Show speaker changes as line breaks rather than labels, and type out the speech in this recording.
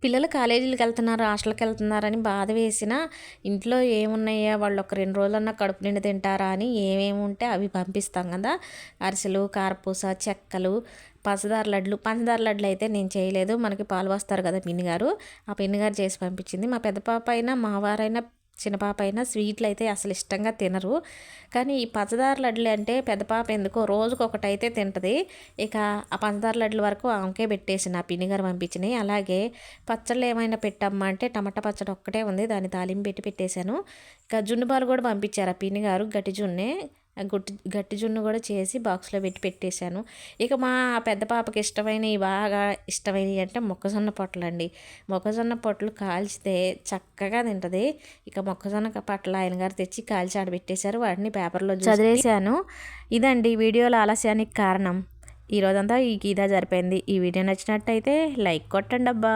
పిల్లలు కాలేజీలకెళ్తున్నారు, హాస్టల్‌కెళ్తున్నారని బాధ వేసినా, ఇంట్లో ఏమున్నాయా వాళ్ళు ఒక 2 రోజులన్నా కడుపు నిండా తింటారా అని ఏమేమి ఉంటే అవి పంపిస్తాం గదా! అరిసెలు, కారపూస, చెక్కలు, పంచదార లడ్లయితే నేను చేయలేదు. మనకి పాలు పోస్తారు గదా పిన్ని గారు, ఆ పిన్ని గారు చేసి పంపించింది. మా పెద్ద పాప అయినా, మా వారైనా, చిన్న పాప అయినా స్వీట్లయితే అసలు ఇష్టంగా తినరు. కానీ ఈ పంచదార లడ్లు అంటే పెద్ద పాప ఎందుకో రోజుకొకటైతే తింటది. ఇక ఆ పంచదార లడ్ల వరకు ఆమెకే పెట్టేసిన ఆ పిన్ని గారు పంపించినయి. అలాగే పచ్చళ్ళు ఏమైనా పెట్టమ్మా అంటే టమాటా పచ్చడి ఒక్కటే ఉంది. దాన్ని తాలింపు పెట్టి పెట్టేశాను. ఇంకా జున్ను పాలు కూడా పంపించారు ఆ పిన్ని గారు, గట్టి జున్నే. గట్టి జున్ను కూడా చేసి బాక్స్‌లో పెట్టి పెట్టేశాను. ఇక మా పెద్ద పాపకి ఇష్టమైనయి, బాగా ఇష్టమైనయి అంటే మొక్కజొన్న పొట్లండి. మొక్కజొన్న పొట్లు కాల్చితే చక్కగా తింటది. ఇక మొక్కజొన్న పొట్లు ఆయన గారు తెచ్చి కాల్చి ఆడబెట్టేశారు. వాటిని పేపర్‌లో చదివేశాను. ఇదండి వీడియోల ఆలస్యానికి కారణం. ఈరోజంతా ఇదే సరిపోయింది. ఈ వీడియో నచ్చినట్టయితే లైక్ కొట్టండబ్బా.